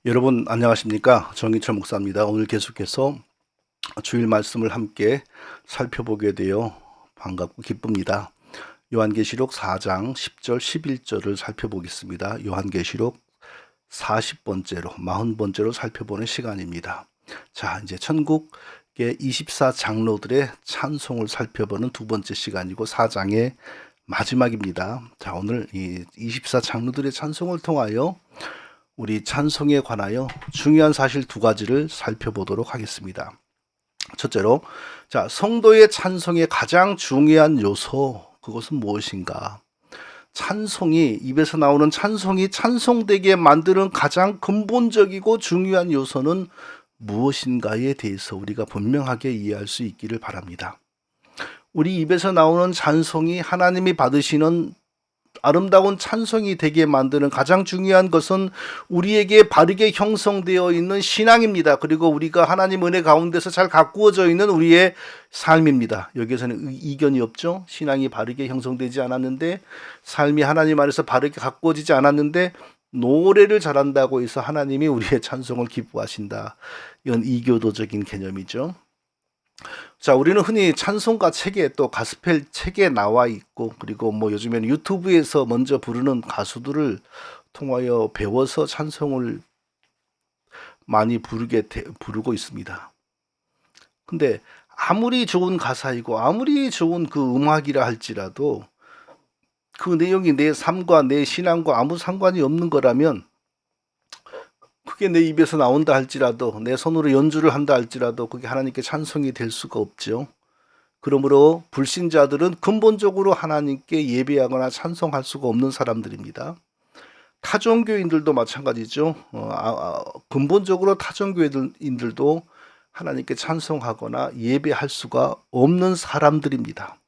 여러분 안녕하십니까? 정희철 목사입니다. 오늘 계속해서 주일 말씀을 함께 살펴보게 되어 반갑고 기쁩니다. 요한계시록 4장 10절 11절을 살펴보겠습니다. 요한계시록 40번째로 40번째로 살펴보는 시간입니다. 자, 이제 천국의 24장로들의 찬송을 살펴보는 두 번째 시간이고 4장의 마지막입니다. 자, 오늘 이 24장로들의 찬송을 통하여 우리 찬송에 관하여 중요한 사실 두 가지를 살펴보도록 하겠습니다. 첫째로, 자, 성도의 찬송의 가장 중요한 요소, 그것은 무엇인가? 찬송이, 입에서 나오는 찬송이 찬송되게 만드는 가장 근본적이고 중요한 요소는 무엇인가에 대해서 우리가 분명하게 이해할 수 있기를 바랍니다. 우리 입에서 나오는 찬송이 하나님이 받으시는 아름다운 찬송이 되게 만드는 가장 중요한 것은 우리에게 바르게 형성되어 있는 신앙입니다. 그리고 우리가 하나님 은혜 가운데서 잘 가꾸어져 있는 우리의 삶입니다. 여기에서는 이견이 없죠. 신앙이 바르게 형성되지 않았는데, 삶이 하나님 안에서 바르게 가꾸어지지 않았는데 노래를 잘한다고 해서 하나님이 우리의 찬송을 기뻐하신다. 이건 이교도적인 개념이죠. 자, 우리는 흔히 찬송가 책에 또 가스펠 책에 나와 있고, 그리고 뭐 요즘에는 유튜브에서 먼저 부르는 가수들을 통하여 배워서 찬송을 많이 부르고 있습니다. 근데 아무리 좋은 가사이고 아무리 좋은 그 음악이라 할지라도 그 내용이 내 삶과 내 신앙과 아무 상관이 없는 거라면, 그게 내 입에서 나온다 할지라도, 내 손으로 연주를 한다 할지라도 그게 하나님께 찬송이 될 수가 없죠. 그러므로 불신자들은 근본적으로 하나님께 예배하거나 찬송할 수가 없는 사람들입니다. 타종교인들도 마찬가지죠. 근본적으로 타종교인들도 하나님께 찬송하거나 예배할 수가 없는 사람들입니다.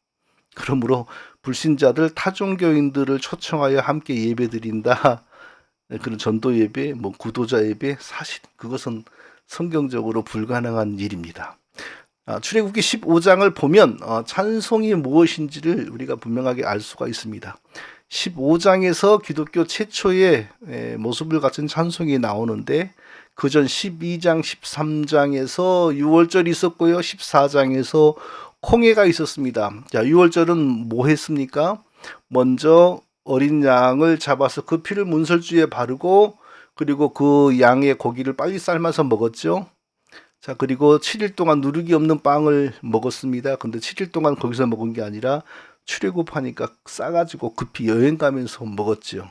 그러므로 불신자들, 타종교인들을 초청하여 함께 예배드린다, 그런 전도 예배, 뭐 구도자 예배, 사실 그것은 성경적으로 불가능한 일입니다. 출애굽기 15장을 보면 찬송이 무엇인지를 우리가 분명하게 알 수가 있습니다. 15장에서 기독교 최초의 모습을 갖춘 찬송이 나오는데, 그전 12장, 13장에서 유월절이 있었고요. 14장에서 홍해가 있었습니다. 자, 유월절은 뭐 했습니까? 먼저 어린 양을 잡아서 그 피를 문설주에 바르고, 그리고 그 양의 고기를 빨리 삶아서 먹었죠. 자, 그리고 7일 동안 누룩이 없는 빵을 먹었습니다. 근데 7일 동안 거기서 먹은 게 아니라 출애굽하니까 싸가지고 급히 여행 가면서 먹었죠.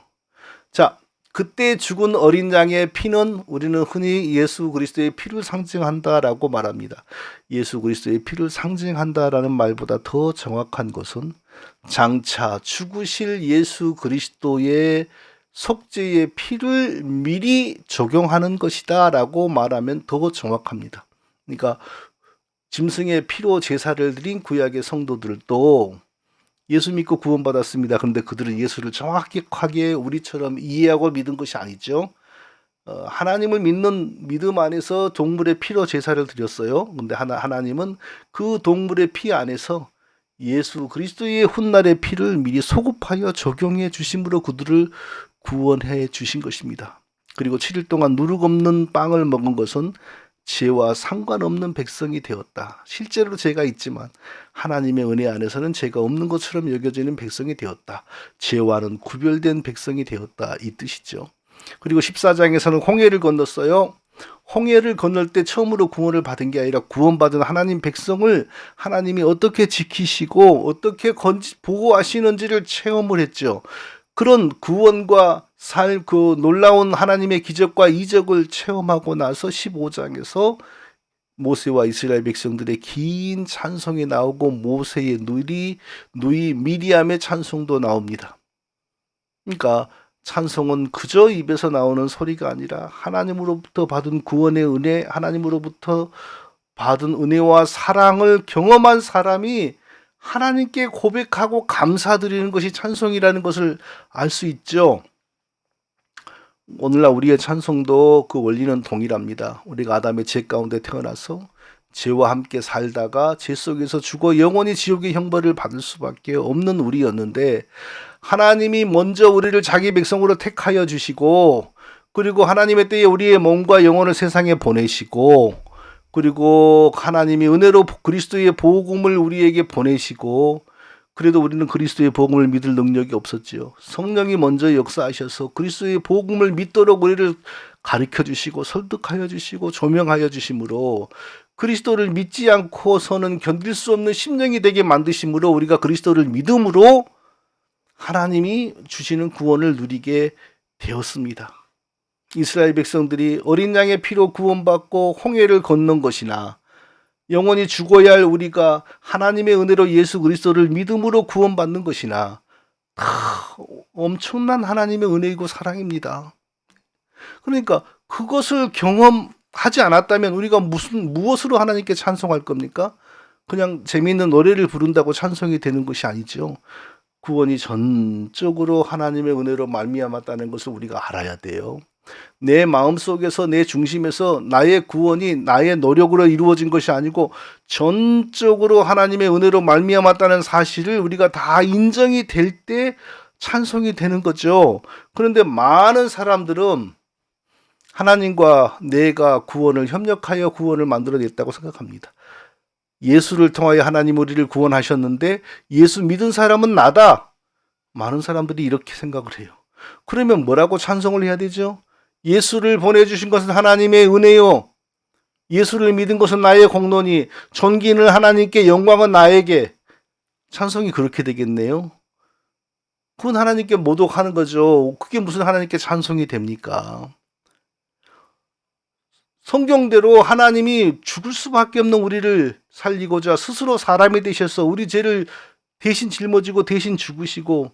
자, 그때 죽은 어린 양의 피는 우리는 흔히 예수 그리스도의 피를 상징한다라고 말합니다. 예수 그리스도의 피를 상징한다라는 말보다 더 정확한 것은 장차 죽으실 예수 그리스도의 속죄의 피를 미리 적용하는 것이다 라고 말하면 더 정확합니다. 그러니까 짐승의 피로 제사를 드린 구약의 성도들도 예수 믿고 구원받았습니다. 그런데 그들은 예수를 정확하게 우리처럼 이해하고 믿은 것이 아니죠. 하나님을 믿는 믿음 안에서 동물의 피로 제사를 드렸어요. 근데 하나님은 그 동물의 피 안에서 예수 그리스도의 훗날의 피를 미리 소급하여 적용해 주심으로 그들을 구원해 주신 것입니다. 그리고 7일 동안 누룩 없는 빵을 먹은 것은 죄와 상관없는 백성이 되었다. 실제로 죄가 있지만 하나님의 은혜 안에서는 죄가 없는 것처럼 여겨지는 백성이 되었다. 죄와는 구별된 백성이 되었다. 이 뜻이죠. 그리고 14장에서는 홍해를 건넜어요. 홍해를 건널 때 처음으로 구원을 받은 게 아니라 구원받은 하나님 백성을 하나님이 어떻게 지키시고 어떻게 보호하시는지를 체험을 했죠. 그런 구원과 그 놀라운 하나님의 기적과 이적을 체험하고 나서 15장에서 모세와 이스라엘 백성들의 긴 찬송이 나오고 모세의 누이 미리암의 찬송도 나옵니다. 그러니까 찬송은 그저 입에서 나오는 소리가 아니라 하나님으로부터 받은 구원의 은혜, 하나님으로부터 받은 은혜와 사랑을 경험한 사람이 하나님께 고백하고 감사드리는 것이 찬송이라는 것을 알 수 있죠. 오늘날 우리의 찬송도 그 원리는 동일합니다. 우리가 아담의 죄 가운데 태어나서 죄와 함께 살다가 죄 속에서 죽어 영원히 지옥의 형벌을 받을 수밖에 없는 우리였는데, 하나님이 먼저 우리를 자기 백성으로 택하여 주시고 그리고 하나님의 때에 우리의 몸과 영혼을 세상에 보내시고, 그리고 하나님이 은혜로 그리스도의 복음을 우리에게 보내시고, 그래도 우리는 그리스도의 복음을 믿을 능력이 없었지요. 성령이 먼저 역사하셔서 그리스도의 복음을 믿도록 우리를 가르쳐 주시고 설득하여 주시고 조명하여 주심으로, 그리스도를 믿지 않고서는 견딜 수 없는 심령이 되게 만드심으로, 우리가 그리스도를 믿음으로 하나님이 주시는 구원을 누리게 되었습니다. 이스라엘 백성들이 어린 양의 피로 구원받고 홍해를 건넌 것이나, 영원히 죽어야 할 우리가 하나님의 은혜로 예수 그리스도를 믿음으로 구원받는 것이나, 다 엄청난 하나님의 은혜이고 사랑입니다. 그러니까 그것을 경험하지 않았다면 우리가 무엇으로 하나님께 찬송할 겁니까? 그냥 재미있는 노래를 부른다고 찬송이 되는 것이 아니죠. 구원이 전적으로 하나님의 은혜로 말미암았다는 것을 우리가 알아야 돼요. 내 마음속에서, 내 중심에서 나의 구원이 나의 노력으로 이루어진 것이 아니고 전적으로 하나님의 은혜로 말미암았다는 사실을 우리가 다 인정이 될 때 찬송이 되는 거죠. 그런데 많은 사람들은 하나님과 내가 구원을 협력하여 구원을 만들어냈다고 생각합니다. 예수를 통하여 하나님 우리를 구원하셨는데 예수 믿은 사람은 나다. 많은 사람들이 이렇게 생각을 해요. 그러면 뭐라고 찬송을 해야 되죠? 예수를 보내주신 것은 하나님의 은혜요, 예수를 믿은 것은 나의 공로니 존귀는 하나님께, 영광은 나에게. 찬송이 그렇게 되겠네요. 그건 하나님께 모독하는 거죠. 그게 무슨 하나님께 찬송이 됩니까? 성경대로 하나님이 죽을 수밖에 없는 우리를 살리고자 스스로 사람이 되셔서 우리 죄를 대신 짊어지고 대신 죽으시고,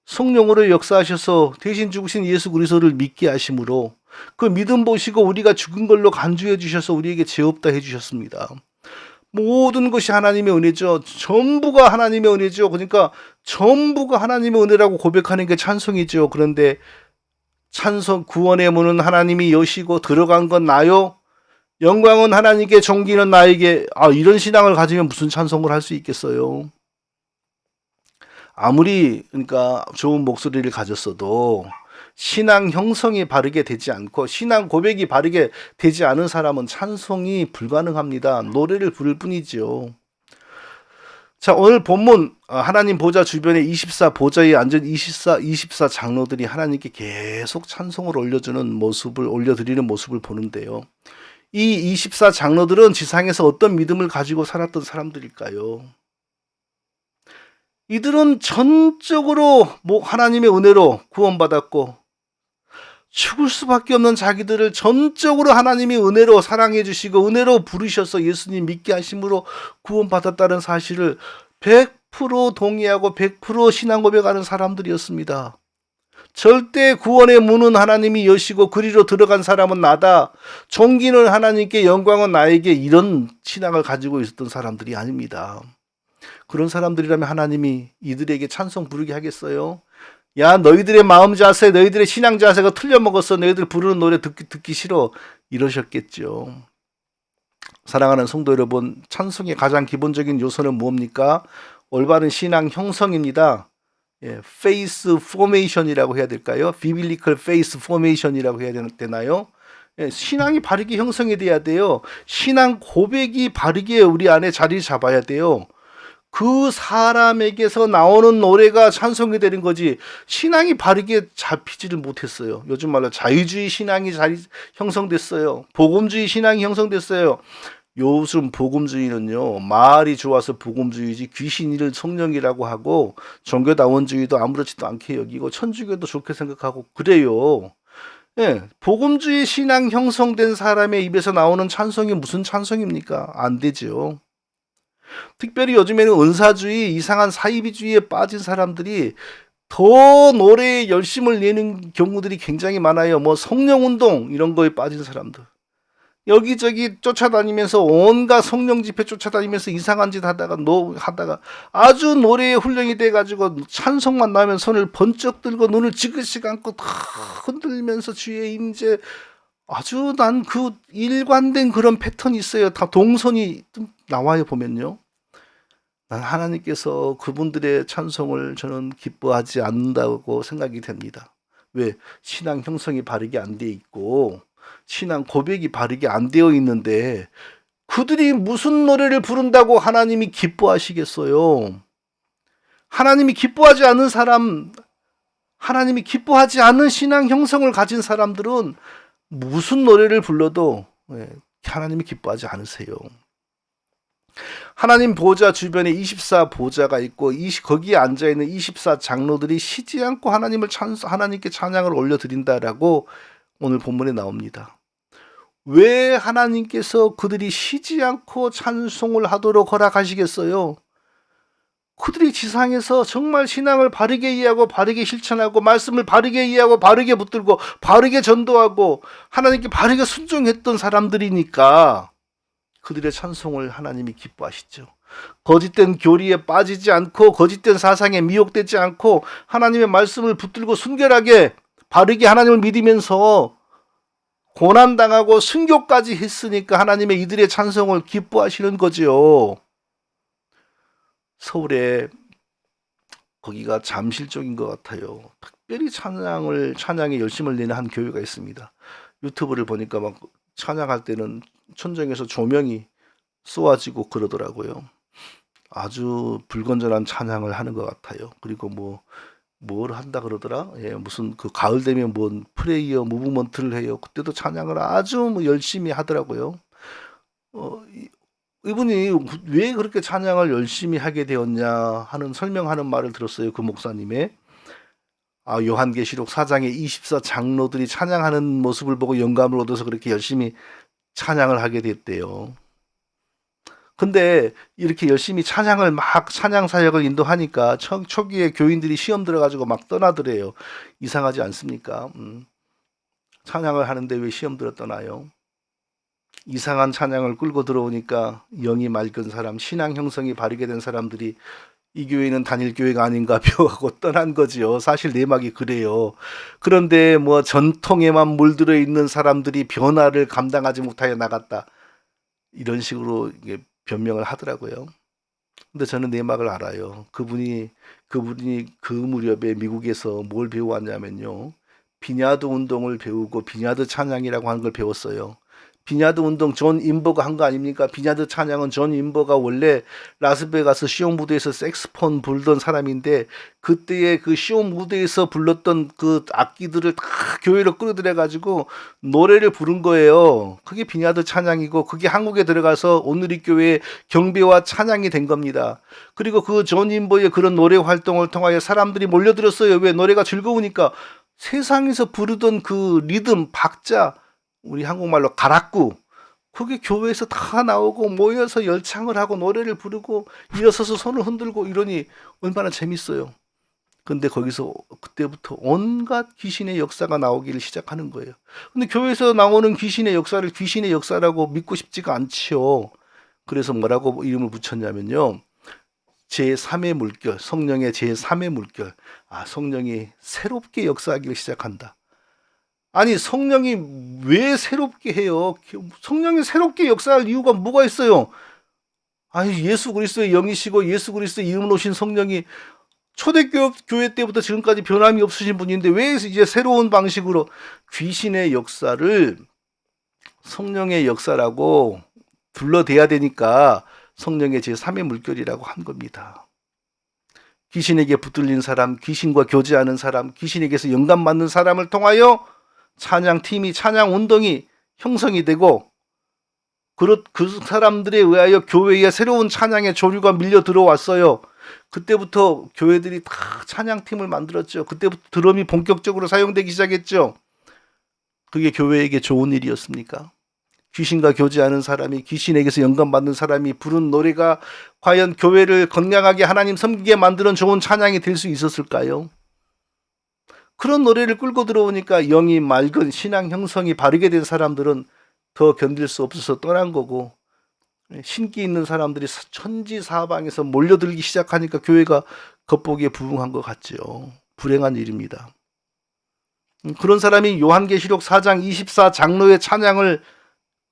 성령으로 역사하셔서 대신 죽으신 예수 그리스도를 믿게 하심으로 그 믿음 보시고 우리가 죽은 걸로 간주해 주셔서 우리에게 죄 없다 해 주셨습니다. 모든 것이 하나님의 은혜죠. 전부가 하나님의 은혜죠. 그러니까 전부가 하나님의 은혜라고 고백하는 게 찬송이죠. 그런데 찬송, 구원의 문은 하나님이 여시고 들어간 건 나요, 영광은 하나님께, 존귀는 나에게. 이런 신앙을 가지면 무슨 찬송을 할 수 있겠어요? 아무리 그러니까 좋은 목소리를 가졌어도 신앙 형성이 바르게 되지 않고 신앙 고백이 바르게 되지 않은 사람은 찬송이 불가능합니다. 노래를 부를 뿐이지요. 자, 오늘 본문 하나님 보좌 주변에 24보좌에 앉은 24 장로들이 하나님께 계속 찬송을 올려드리는 모습을 보는데요. 이 24 장로들은 지상에서 어떤 믿음을 가지고 살았던 사람들일까요? 이들은 전적으로 하나님의 은혜로 구원받았고, 죽을 수밖에 없는 자기들을 전적으로 하나님이 은혜로 사랑해 주시고 은혜로 부르셔서 예수님 믿게 하심으로 구원받았다는 사실을 100% 동의하고 100% 신앙 고백하는 사람들이었습니다. 절대 구원의 문은 하나님이 여시고 그리로 들어간 사람은 나다, 존귀는 하나님께, 영광은 나에게, 이런 신앙을 가지고 있었던 사람들이 아닙니다. 그런 사람들이라면 하나님이 이들에게 찬송 부르게 하겠어요? 야, 너희들의 마음 자세, 너희들의 신앙 자세가 틀려먹었어, 너희들 부르는 노래 듣기 싫어, 이러셨겠죠. 사랑하는 성도 여러분, 찬송의 가장 기본적인 요소는 뭡니까? 올바른 신앙 형성입니다. 페이스 포메이션이라고 해야 될까요? 비빌리컬 페이스 포메이션이라고 해야 되나요? 신앙이 바르게 형성이 돼야 돼요. 신앙 고백이 바르게 우리 안에 자리 잡아야 돼요. 그 사람에게서 나오는 노래가 찬송이 되는 거지, 신앙이 바르게 잡히지를 못했어요. 요즘 말로 자유주의 신앙이 형성됐어요. 복음주의 신앙이 형성됐어요. 요즘 복음주의는요, 말이 좋아서 복음주의지 귀신이를 성령이라고 하고 종교다원주의도 아무렇지도 않게 여기고 천주교도 좋게 생각하고 그래요. 복음주의 신앙 형성된 사람의 입에서 나오는 찬송이 무슨 찬송입니까? 안 되죠. 특별히 요즘에는 은사주의, 이상한 사이비주의에 빠진 사람들이 더 노래에 열심을 내는 경우들이 굉장히 많아요. 성령운동 이런 거에 빠진 사람들, 여기저기 쫓아다니면서 온갖 성령 집회 쫓아다니면서 이상한 짓 하다가 아주 노래에 훈련이 돼가지고 찬송만 나면 손을 번쩍 들고 눈을 지그시 감고 다 흔들면서 주의 임재, 아주 난 그 일관된 그런 패턴이 있어요. 다 동선이 나와요. 보면요, 난 하나님께서 그분들의 찬송을 저는 기뻐하지 않는다고 생각이 됩니다. 왜? 신앙 형성이 바르게 안 돼 있고 신앙 고백이 바르게 안 되어 있는데 그들이 무슨 노래를 부른다고 하나님이 기뻐하시겠어요? 하나님이 기뻐하지 않은 사람, 하나님이 기뻐하지 않은 신앙 형성을 가진 사람들은 무슨 노래를 불러도 하나님이 기뻐하지 않으세요. 하나님 보좌 주변에 24 보좌가 있고 거기에 앉아 있는 24 장로들이 쉬지 않고 하나님께 찬양을 올려드린다라고 오늘 본문에 나옵니다. 왜 하나님께서 그들이 쉬지 않고 찬송을 하도록 허락하시겠어요? 그들이 지상에서 정말 신앙을 바르게 이해하고 바르게 실천하고 말씀을 바르게 이해하고 바르게 붙들고 바르게 전도하고 하나님께 바르게 순종했던 사람들이니까 그들의 찬송을 하나님이 기뻐하시죠. 거짓된 교리에 빠지지 않고 거짓된 사상에 미혹되지 않고 하나님의 말씀을 붙들고 순결하게 바르게 하나님을 믿으면서 고난당하고 순교까지 했으니까 하나님의 이들의 찬송을 기뻐하시는 거죠. 서울에 거기가 잠실 쪽인 것 같아요. 특별히 찬양에 열심을 내는 한 교회가 있습니다. 유튜브를 보니까 막 찬양할 때는 천정에서 조명이 쏘아지고 그러더라고요. 아주 불건전한 찬양을 하는 것 같아요. 그리고 뭘 한다 그러더라? 무슨 그 가을 되면 프레이어 무브먼트를 해요. 그때도 찬양을 아주 열심히 하더라고요. 이분이 왜 그렇게 찬양을 열심히 하게 되었냐 하는 설명하는 말을 들었어요. 그 목사님의. 요한계시록 4장의 24 장로들이 찬양하는 모습을 보고 영감을 얻어서 그렇게 열심히 찬양을 하게 됐대요. 근데 이렇게 열심히 찬양 사역을 인도하니까 초기에 교인들이 시험 들어가지고 막 떠나더래요. 이상하지 않습니까? 찬양을 하는데 왜 시험 들어 떠나요? 이상한 찬양을 끌고 들어오니까 영이 맑은 사람, 신앙 형성이 바르게 된 사람들이 이 교회는 단일 교회가 아닌가 하고 떠난 거지요. 사실 내막이 그래요. 그런데 전통에만 물들어 있는 사람들이 변화를 감당하지 못하여 나갔다. 이런 식으로 변명을 하더라고요. 근데 저는 내막을 알아요. 그분이 그 무렵에 미국에서 뭘 배워왔냐면요. 비냐드 운동을 배우고 비냐드 찬양이라고 하는 걸 배웠어요. 비냐드 운동 존 인버가 한 거 아닙니까? 비냐드 찬양은 존 인버가 원래 라스베가스 시온 무대에서 색스폰 불던 사람인데 그때의 그 시온 무대에서 불렀던 그 악기들을 다 교회로 끌어들여 가지고 노래를 부른 거예요. 그게 비냐드 찬양이고 그게 한국에 들어가서 오늘의 교회의 경배와 찬양이 된 겁니다. 그리고 그 존 인버의 그런 노래 활동을 통하여 사람들이 몰려들었어요. 왜? 노래가 즐거우니까. 세상에서 부르던 그 리듬, 박자, 우리 한국말로 가락구, 그게 교회에서 다 나오고 모여서 열창을 하고 노래를 부르고 일어서서 손을 흔들고 이러니 얼마나 재밌어요. 근데 거기서 그때부터 온갖 귀신의 역사가 나오기를 시작하는 거예요. 근데 교회에서 나오는 귀신의 역사를 귀신의 역사라고 믿고 싶지가 않지요. 그래서 뭐라고 이름을 붙였냐면요. 제3의 물결, 성령의 제3의 물결. 성령이 새롭게 역사하기를 시작한다. 아니, 성령이 왜 새롭게 해요? 성령이 새롭게 역사할 이유가 뭐가 있어요? 예수 그리스도의 영이시고 예수 그리스도의 이름으로 오신 성령이 초대교회 때부터 지금까지 변함이 없으신 분인데 왜 이제 새로운 방식으로 귀신의 역사를 성령의 역사라고 둘러대야 되니까 성령의 제3의 물결이라고 한 겁니다. 귀신에게 붙들린 사람, 귀신과 교제하는 사람, 귀신에게서 영감받는 사람을 통하여 찬양팀이, 찬양운동이 형성이 되고 그 사람들에 의하여 교회에 새로운 찬양의 조류가 밀려 들어왔어요. 그때부터 교회들이 다 찬양팀을 만들었죠. 그때부터 드럼이 본격적으로 사용되기 시작했죠. 그게 교회에게 좋은 일이었습니까? 귀신과 교제하는 사람이, 귀신에게서 영감받는 사람이 부른 노래가 과연 교회를 건강하게 하나님 섬기게 만드는 좋은 찬양이 될 수 있었을까요? 그런 노래를 끌고 들어오니까 영이 맑은 신앙 형성이 바르게 된 사람들은 더 견딜 수 없어서 떠난 거고, 신기 있는 사람들이 천지사방에서 몰려들기 시작하니까 교회가 겉보기에 부흥한 것 같죠. 불행한 일입니다. 그런 사람이 요한계시록 4장 24 장로의 찬양을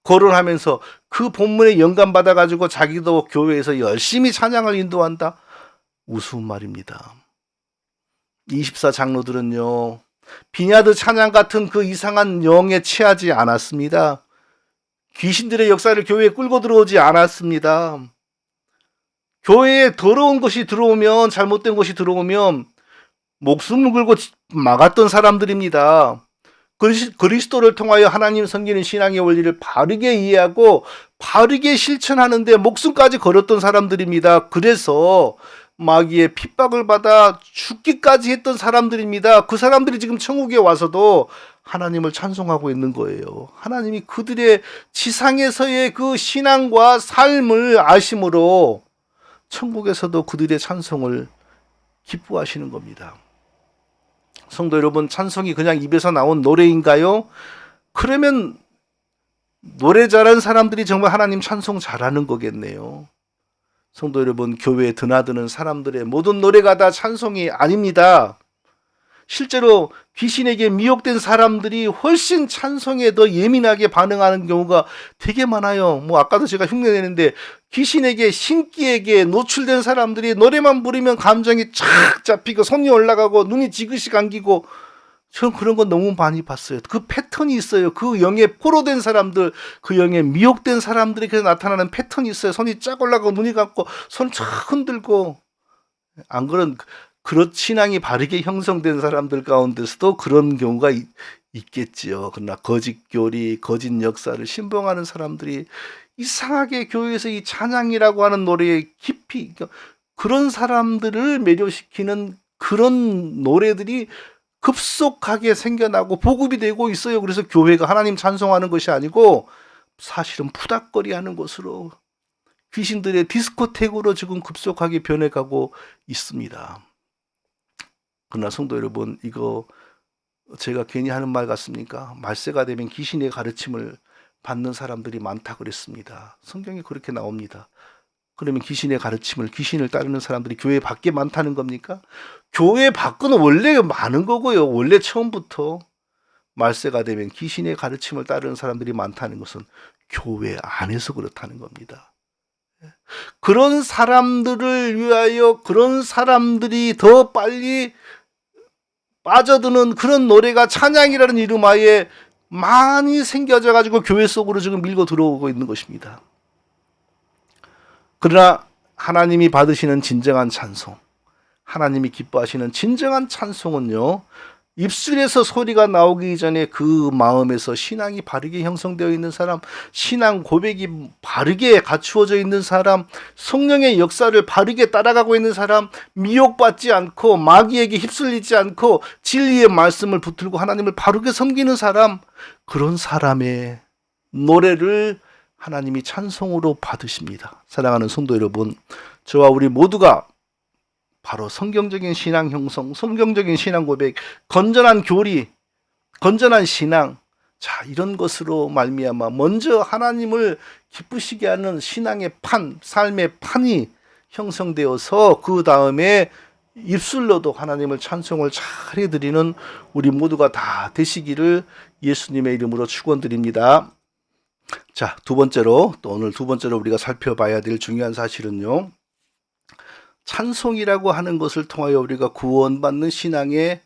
거론하면서 그 본문에 영감 받아가지고 자기도 교회에서 열심히 찬양을 인도한다? 우스운 말입니다. 24 장로들은요, 비냐드 찬양 같은 그 이상한 영에 취하지 않았습니다. 귀신들의 역사를 교회에 끌고 들어오지 않았습니다. 교회에 더러운 것이 들어오면, 잘못된 것이 들어오면 목숨을 걸고 막았던 사람들입니다. 그리스도를 통하여 하나님 섬기는 신앙의 원리를 바르게 이해하고 바르게 실천하는데 목숨까지 걸었던 사람들입니다. 그래서 마귀의 핍박을 받아 죽기까지 했던 사람들입니다. 그 사람들이 지금 천국에 와서도 하나님을 찬송하고 있는 거예요. 하나님이 그들의 지상에서의 그 신앙과 삶을 아심으로 천국에서도 그들의 찬송을 기뻐하시는 겁니다. 성도 여러분, 찬송이 그냥 입에서 나온 노래인가요? 그러면 노래 잘하는 사람들이 정말 하나님 찬송 잘하는 거겠네요. 성도 여러분, 교회에 드나드는 사람들의 모든 노래가 다 찬송이 아닙니다. 실제로 귀신에게 미혹된 사람들이 훨씬 찬송에 더 예민하게 반응하는 경우가 되게 많아요. 아까도 제가 흉내내는데 귀신에게, 신기에게 노출된 사람들이 노래만 부르면 감정이 쫙 잡히고 손이 올라가고 눈이 지그시 감기고, 저는 그런 건 너무 많이 봤어요. 그 패턴이 있어요. 그 영에 포로된 사람들, 그 영에 미혹된 사람들에게 나타나는 패턴이 있어요. 손이 쫙 올라가고 눈이 감고 손을 쫙 흔들고. 안 그런 신앙이 바르게 형성된 사람들 가운데서도 그런 경우가 있겠지요. 그러나 거짓 교리, 거짓 역사를 신봉하는 사람들이 이상하게 교회에서 이 찬양이라고 하는 노래에 깊이, 그런 사람들을 매료시키는 그런 노래들이 급속하게 생겨나고 보급이 되고 있어요. 그래서 교회가 하나님 찬송하는 것이 아니고 사실은 푸닥거리하는 것으로, 귀신들의 디스코텍으로 지금 급속하게 변해가고 있습니다. 그러나 성도 여러분, 이거 제가 괜히 하는 말 같습니까? 말세가 되면 귀신의 가르침을 받는 사람들이 많다 그랬습니다. 성경에 그렇게 나옵니다. 그러면 귀신을 따르는 사람들이 교회 밖에 많다는 겁니까? 교회 밖은 원래 많은 거고요. 원래 처음부터 말세가 되면 귀신의 가르침을 따르는 사람들이 많다는 것은 교회 안에서 그렇다는 겁니다. 그런 사람들을 위하여, 그런 사람들이 더 빨리 빠져드는 그런 노래가 찬양이라는 이름 하에 많이 생겨져 가지고 교회 속으로 지금 밀고 들어오고 있는 것입니다. 그러나 하나님이 받으시는 진정한 찬송, 하나님이 기뻐하시는 진정한 찬송은요, 입술에서 소리가 나오기 전에 그 마음에서 신앙이 바르게 형성되어 있는 사람, 신앙 고백이 바르게 갖추어져 있는 사람, 성령의 역사를 바르게 따라가고 있는 사람, 미혹받지 않고 마귀에게 휩쓸리지 않고 진리의 말씀을 붙들고 하나님을 바르게 섬기는 사람, 그런 사람의 노래를 하나님이 찬송으로 받으십니다. 사랑하는 성도 여러분, 저와 우리 모두가 바로 성경적인 신앙 형성, 성경적인 신앙 고백, 건전한 교리, 건전한 신앙, 자, 이런 것으로 말미암아 먼저 하나님을 기쁘시게 하는 신앙의 판, 삶의 판이 형성되어서 그 다음에 입술로도 하나님을 찬송을 잘 해드리는 우리 모두가 다 되시기를 예수님의 이름으로 축원드립니다. 자, 오늘 두 번째로 우리가 살펴봐야 될 중요한 사실은요, 찬송이라고 하는 것을 통하여 우리가 구원받는 신앙에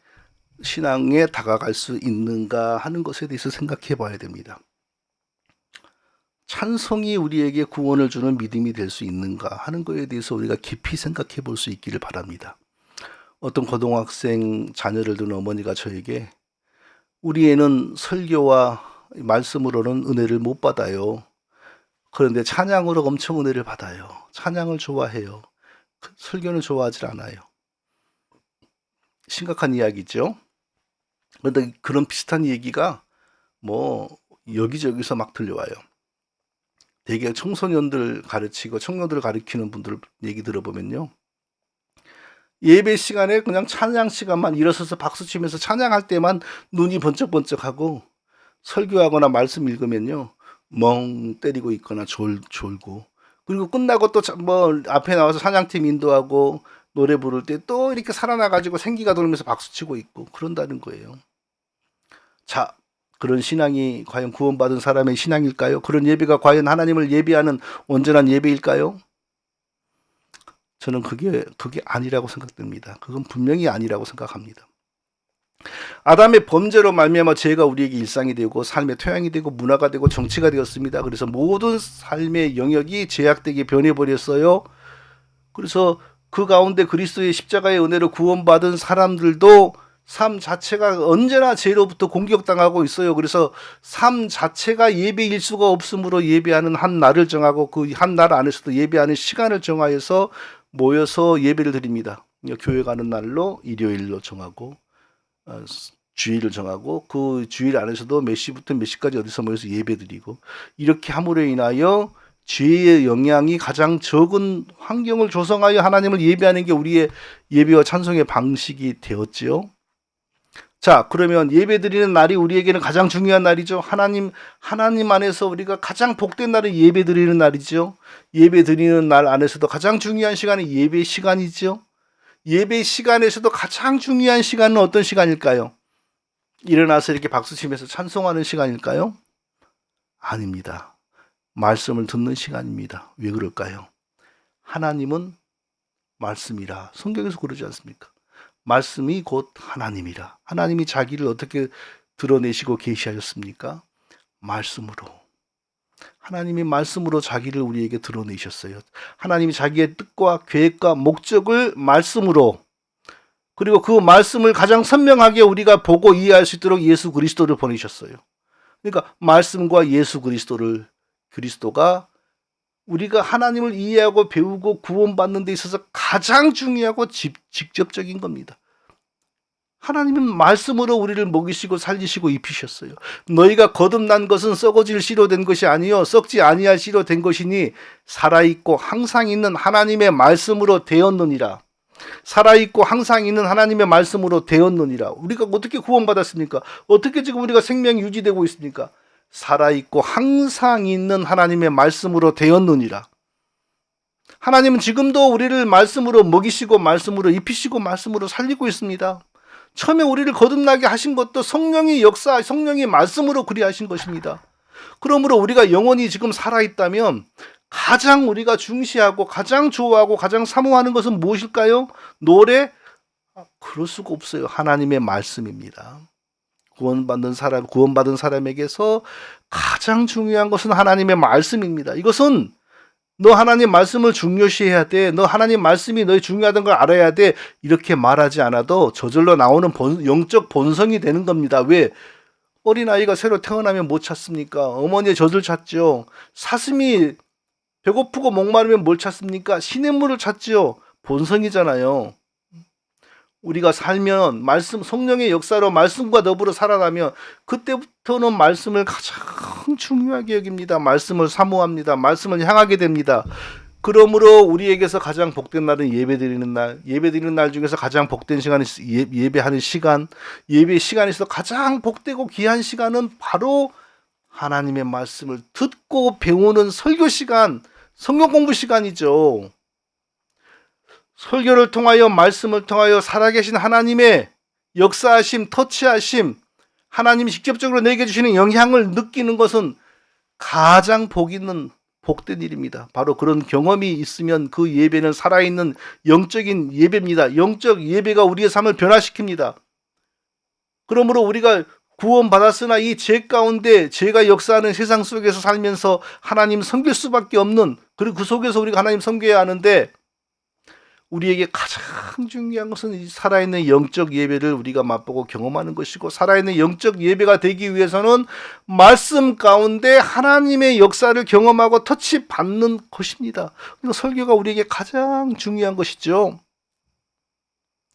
다가갈 수 있는가 하는 것에 대해서 생각해 봐야 됩니다. 찬송이 우리에게 구원을 주는 믿음이 될 수 있는가 하는 것에 대해서 우리가 깊이 생각해 볼 수 있기를 바랍니다. 어떤 고등학생 자녀를 둔 어머니가 저에게, 우리 애는 설교와 말씀으로는 은혜를 못 받아요. 그런데 찬양으로 엄청 은혜를 받아요. 찬양을 좋아해요. 설교는 좋아하지 않아요. 심각한 이야기죠. 그런데 그런 비슷한 얘기가 여기저기서 막 들려와요. 대개 청소년들 가르치고 청년들 가르치는 분들 얘기 들어보면요, 예배 시간에 그냥 찬양 시간만 일어서서 박수 치면서 찬양할 때만 눈이 번쩍번쩍하고, 설교하거나 말씀 읽으면요 멍 때리고 있거나 졸고, 그리고 끝나고 또 앞에 나와서 찬양팀 인도하고 노래 부를 때 또 이렇게 살아나가지고 생기가 돌면서 박수치고 있고 그런다는 거예요. 자, 그런 신앙이 과연 구원받은 사람의 신앙일까요? 그런 예배가 과연 하나님을 예배하는 온전한 예배일까요? 저는 그게 아니라고 생각됩니다. 그건 분명히 아니라고 생각합니다. 아담의 범죄로 말미암아 죄가 우리에게 일상이 되고 삶의 토양이 되고 문화가 되고 정치가 되었습니다. 그래서 모든 삶의 영역이 제약되게 변해버렸어요. 그래서 그 가운데 그리스도의 십자가의 은혜로 구원받은 사람들도 삶 자체가 언제나 죄로부터 공격당하고 있어요. 그래서 삶 자체가 예배일 수가 없으므로 예배하는 한 날을 정하고 그 한 날 안에서도 예배하는 시간을 정하여서 모여서 예배를 드립니다. 교회 가는 날로 일요일로 정하고 주일을 정하고 그 주일 안에서도 몇 시부터 몇 시까지 어디서 모여서 예배드리고 이렇게 함으로 인하여 죄의 영향이 가장 적은 환경을 조성하여 하나님을 예배하는 게 우리의 예배와 찬송의 방식이 되었지요. 자, 그러면 예배 드리는 날이 우리에게는 가장 중요한 날이죠. 하나님 안에서 우리가 가장 복된 날은 예배 드리는 날이죠. 예배 드리는 날 안에서도 가장 중요한 시간이 예배 시간이죠. 예배 시간에서도 가장 중요한 시간은 어떤 시간일까요? 일어나서 이렇게 박수치면서 찬송하는 시간일까요? 아닙니다. 말씀을 듣는 시간입니다. 왜 그럴까요? 하나님은 말씀이라. 성경에서 그러지 않습니까? 말씀이 곧 하나님이라. 하나님이 자기를 어떻게 드러내시고 계시하셨습니까? 말씀으로. 하나님이 말씀으로 자기를 우리에게 드러내셨어요. 하나님이 자기의 뜻과 계획과 목적을 말씀으로, 그리고 그 말씀을 가장 선명하게 우리가 보고 이해할 수 있도록 예수 그리스도를 보내셨어요. 그러니까 말씀과 예수 그리스도가 우리가 하나님을 이해하고 배우고 구원받는 데 있어서 가장 중요하고 직접적인 겁니다. 하나님은 말씀으로 우리를 먹이시고 살리시고 입히셨어요. 너희가 거듭난 것은 썩어질 씨로 된 것이 아니요 썩지 아니할 씨로 된 것이니 살아있고 항상 있는 하나님의 말씀으로 되었느니라. 살아있고 항상 있는 하나님의 말씀으로 되었느니라. 우리가 어떻게 구원받았습니까? 어떻게 지금 우리가 생명이 유지되고 있습니까? 살아있고 항상 있는 하나님의 말씀으로 되었느니라. 하나님은 지금도 우리를 말씀으로 먹이시고 말씀으로 입히시고 말씀으로 살리고 있습니다. 처음에 우리를 거듭나게 하신 것도 성령의 역사, 성령의 말씀으로 그리하신 것입니다. 그러므로 우리가 영원히 지금 살아있다면 가장 우리가 중시하고 가장 좋아하고 가장 사모하는 것은 무엇일까요? 노래? 그럴 수가 없어요. 하나님의 말씀입니다. 구원받은 사람에게서 가장 중요한 것은 하나님의 말씀입니다. 이것은 너 하나님 말씀을 중요시해야 돼. 너 하나님 말씀이 너의 중요하다는 걸 알아야 돼. 이렇게 말하지 않아도 저절로 나오는 영적 본성이 되는 겁니다. 왜? 어린아이가 새로 태어나면 못 찾습니까? 어머니의 젖을 찾죠. 사슴이 배고프고 목마르면 뭘 찾습니까? 시냇물을 찾죠. 본성이잖아요. 우리가 살면 말씀, 성령의 역사로 말씀과 더불어 살아가면 그때부터는 말씀을 가장 중요하게 여깁니다. 말씀을 사모합니다. 말씀을 향하게 됩니다. 그러므로 우리에게서 가장 복된 날은 예배드리는 날. 예배드리는 날 중에서 가장 복된 시간은 예배하는 시간. 예배 시간에서 가장 복되고 귀한 시간은 바로 하나님의 말씀을 듣고 배우는 설교 시간, 성경 공부 시간이죠. 설교를 통하여 말씀을 통하여 살아계신 하나님의 역사하심, 터치하심, 하나님이 직접적으로 내게 주시는 영향을 느끼는 것은 가장 복 있는 복된 일입니다. 바로 그런 경험이 있으면 그 예배는 살아있는 영적인 예배입니다. 영적 예배가 우리의 삶을 변화시킵니다. 그러므로 우리가 구원받았으나 이 죄 가운데 죄가 역사하는 세상 속에서 살면서 하나님 섬길 수밖에 없는, 그리고 그 속에서 우리가 하나님 섬겨야 하는데 우리에게 가장 중요한 것은 이 살아있는 영적 예배를 우리가 맛보고 경험하는 것이고, 살아있는 영적 예배가 되기 위해서는 말씀 가운데 하나님의 역사를 경험하고 터치받는 것입니다. 그러니까 설교가 우리에게 가장 중요한 것이죠.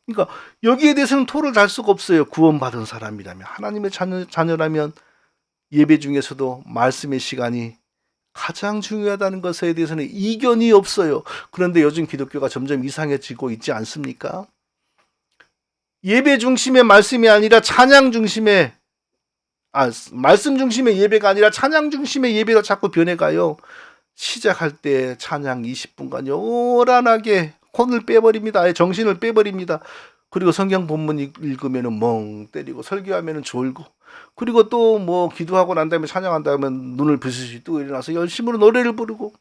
그러니까 여기에 대해서는 토를 달 수가 없어요. 구원받은 사람이라면, 하나님의 자녀라면 예배 중에서도 말씀의 시간이 가장 중요하다는 것에 대해서는 이견이 없어요. 그런데 요즘 기독교가 점점 이상해지고 있지 않습니까? 예배 중심의 말씀이 아니라 찬양 중심의, 말씀 중심의 예배가 아니라 찬양 중심의 예배로 자꾸 변해가요. 시작할 때 찬양 20분간 요란하게 혼을 빼버립니다. 아예 정신을 빼버립니다. 그리고 성경 본문 읽으면 멍 때리고, 설교하면 졸고, 그리고 또 뭐 기도하고 난 다음에 찬양한 다음에 눈을 부시시 뜨고 일어나서 열심으로 노래를 부르고,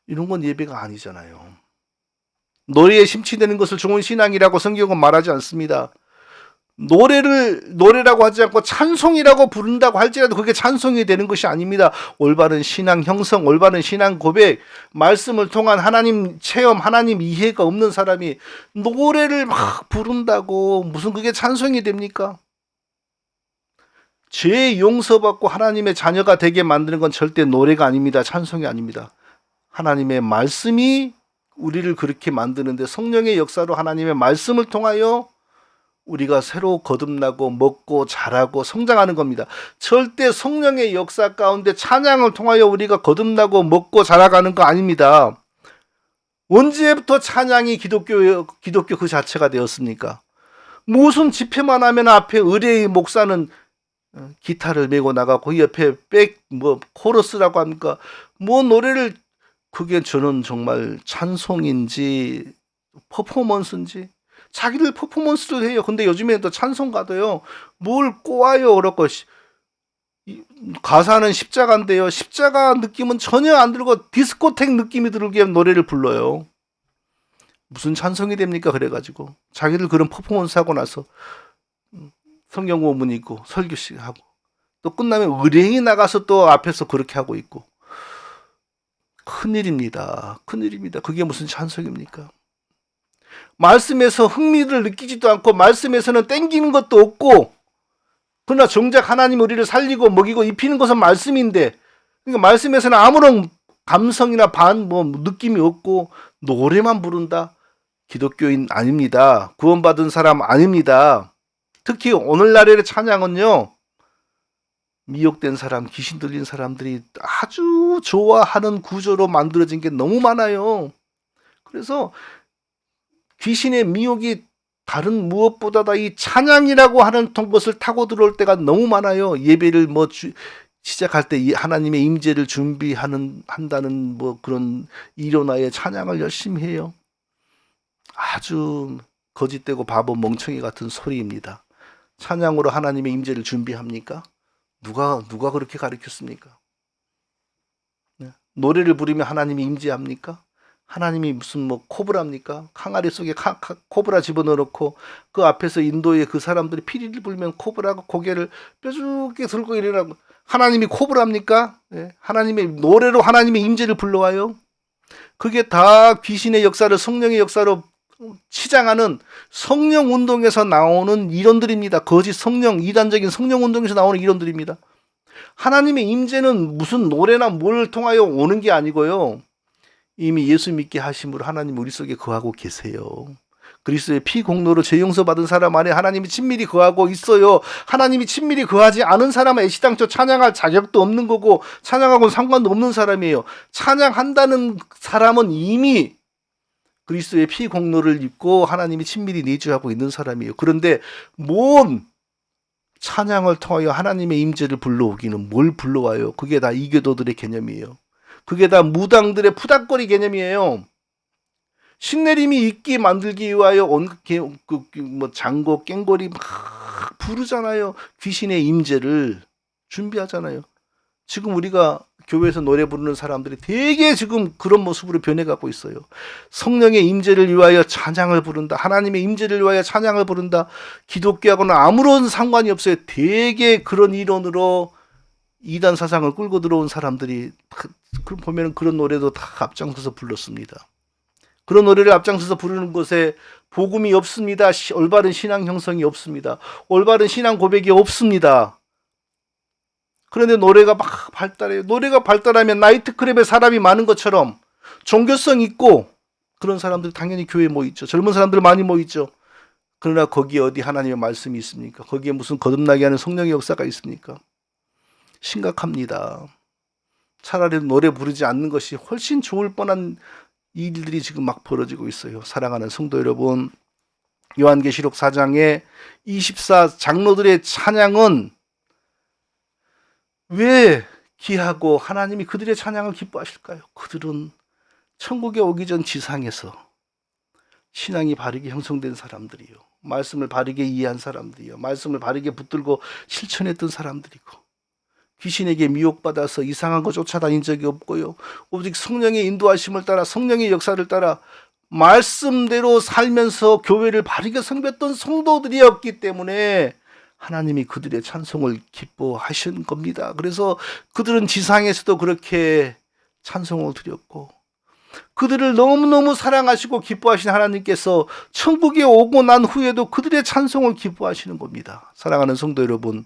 이런 건 예배가 아니잖아요. 노래에 심취되는 것을 좋은 신앙이라고 성경은 말하지 않습니다. 노래라고 하지 않고 찬송이라고 부른다고 할지라도 그게 찬송이 되는 것이 아닙니다. 올바른 신앙 형성, 올바른 신앙 고백, 말씀을 통한 하나님 체험, 하나님 이해가 없는 사람이 노래를 막 부른다고 무슨 그게 찬송이 됩니까? 죄 용서받고 하나님의 자녀가 되게 만드는 건 절대 노래가 아닙니다. 찬송이 아닙니다. 하나님의 말씀이 우리를 그렇게 만드는데, 성령의 역사로 하나님의 말씀을 통하여 우리가 새로 거듭나고 먹고 자라고 성장하는 겁니다. 절대 성령의 역사 가운데 찬양을 통하여 우리가 거듭나고 먹고 자라가는 거 아닙니다. 언제부터 찬양이 기독교 그 자체가 되었습니까? 무슨 집회만 하면 앞에 의뢰의 목사는 기타를 메고 나가고 그 옆에 코러스라고 합니까? 노래를, 그게 저는 정말 찬송인지 퍼포먼스인지, 자기들 퍼포먼스도 해요. 근데 요즘에 또 찬송가도요, 뭘 꼬아요 그렇고, 가사는 십자가인데요, 십자가 느낌은 전혀 안 들고 디스코텍 느낌이 들게 노래를 불러요. 무슨 찬송이 됩니까? 그래가지고 자기들 그런 퍼포먼스 하고 나서 성경 본문 있고 설교식 하고 또 끝나면 의뢰인이 나가서 또 앞에서 그렇게 하고 있고, 큰일입니다. 큰일입니다. 그게 무슨 찬송입니까? 말씀에서 흥미를 느끼지도 않고 말씀에서는 땡기는 것도 없고, 그러나 정작 하나님 우리를 살리고 먹이고 입히는 것은 말씀인데, 그러니까 말씀에서는 아무런 감성이나 느낌이 없고 노래만 부른다? 기독교인 아닙니다. 구원받은 사람 아닙니다. 특히 오늘날의 찬양은요, 미혹된 사람, 귀신 들린 사람들이 아주 좋아하는 구조로 만들어진 게 너무 많아요. 그래서 귀신의 미혹이 다른 무엇보다 이 찬양이라고 하는 것을 타고 들어올 때가 너무 많아요. 예배를 시작할 때 하나님의 임재를 한다는 그런 일어나의 찬양을 열심히 해요. 아주 거짓되고 바보 멍청이 같은 소리입니다. 찬양으로 하나님의 임재를 준비합니까? 누가 그렇게 가르쳤습니까? 노래를 부르면 하나님이 임재합니까? 하나님이 무슨 코브라입니까? 항아리 속에 코브라 집어넣고 그 앞에서 인도의 그 사람들이 피리를 불면 코브라가 고개를 뾰족하게 들고 일어나고, 하나님이 코브라입니까? 하나님의 노래로 하나님의 임재를 불러와요. 그게 다 귀신의 역사를 성령의 역사로 치장하는 성령 운동에서 나오는 이론들입니다. 거짓 성령, 이단적인 성령 운동에서 나오는 이론들입니다. 하나님의 임재는 무슨 노래나 뭘 통하여 오는 게 아니고요, 이미 예수 믿게 하심으로 하나님 우리 속에 거하고 계세요. 그리스도의 피 공로로 죄 용서 받은 사람 안에 하나님이 친밀히 거하고 있어요. 하나님이 친밀히 거하지 않은 사람은 애시당초 찬양할 자격도 없는 거고 찬양하고는 상관도 없는 사람이에요. 찬양한다는 사람은 이미 그리스도의 피 공로를 입고 하나님이 친밀히 내주하고 있는 사람이에요. 그런데 뭔 찬양을 통하여 하나님의 임재를 불러오기는 뭘 불러와요? 그게 다 이교도들의 개념이에요. 그게 다 무당들의 푸닥거리 개념이에요. 신내림이 있게 만들기 위하여 장고 깽고리 막 부르잖아요. 귀신의 임재를 준비하잖아요. 지금 우리가 교회에서 노래 부르는 사람들이 되게 지금 그런 모습으로 변해가고 있어요. 성령의 임재를 위하여 찬양을 부른다. 하나님의 임재를 위하여 찬양을 부른다. 기독교하고는 아무런 상관이 없어요. 되게 그런 이론으로 이단 사상을 끌고 들어온 사람들이 보면 그런 노래도 다 앞장서서 불렀습니다. 그런 노래를 앞장서서 부르는 것에 복음이 없습니다. 올바른 신앙 형성이 없습니다. 올바른 신앙 고백이 없습니다. 그런데 노래가 막 발달해요. 노래가 발달하면 나이트클럽에 사람이 많은 것처럼 종교성 있고 그런 사람들 당연히 교회에 모이죠. 젊은 사람들 많이 모이죠. 그러나 거기에 어디 하나님의 말씀이 있습니까? 거기에 무슨 거듭나게 하는 성령의 역사가 있습니까? 심각합니다. 차라리 노래 부르지 않는 것이 훨씬 좋을 뻔한 일들이 지금 막 벌어지고 있어요. 사랑하는 성도 여러분, 요한계시록 4장의 24 장로들의 찬양은 왜 귀하고 하나님이 그들의 찬양을 기뻐하실까요? 그들은 천국에 오기 전 지상에서 신앙이 바르게 형성된 사람들이요, 말씀을 바르게 이해한 사람들이요, 말씀을 바르게 붙들고 실천했던 사람들이고, 귀신에게 미혹받아서 이상한 거 쫓아다닌 적이 없고요, 오직 성령의 인도하심을 따라 성령의 역사를 따라 말씀대로 살면서 교회를 바르게 섬겼던 성도들이었기 때문에 하나님이 그들의 찬송을 기뻐하신 겁니다. 그래서 그들은 지상에서도 그렇게 찬송을 드렸고, 그들을 너무너무 사랑하시고 기뻐하신 하나님께서 천국에 오고 난 후에도 그들의 찬송을 기뻐하시는 겁니다. 사랑하는 성도 여러분,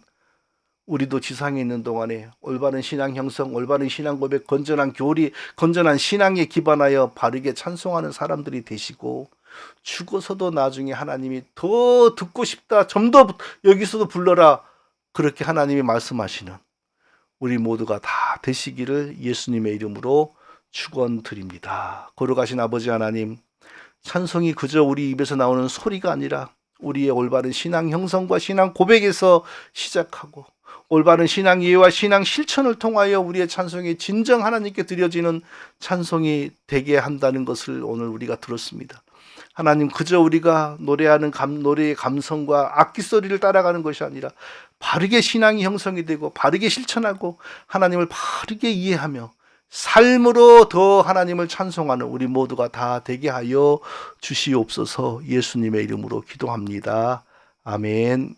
우리도 지상에 있는 동안에 올바른 신앙 형성, 올바른 신앙 고백, 건전한 교리, 건전한 신앙에 기반하여 바르게 찬송하는 사람들이 되시고, 죽어서도 나중에 하나님이 더 듣고 싶다, 좀 더 여기서도 불러라, 그렇게 하나님이 말씀하시는 우리 모두가 다 되시기를 예수님의 이름으로 축원드립니다. 거룩하신 아버지 하나님, 찬송이 그저 우리 입에서 나오는 소리가 아니라 우리의 올바른 신앙 형성과 신앙 고백에서 시작하고, 올바른 신앙 이해와 신앙 실천을 통하여 우리의 찬송이 진정 하나님께 드려지는 찬송이 되게 한다는 것을 오늘 우리가 들었습니다. 하나님, 그저 우리가 노래하는 노래의 감성과 악기 소리를 따라가는 것이 아니라 바르게 신앙이 형성이 되고 바르게 실천하고 하나님을 바르게 이해하며 삶으로 더 하나님을 찬송하는 우리 모두가 다 되게 하여 주시옵소서. 예수님의 이름으로 기도합니다. 아멘.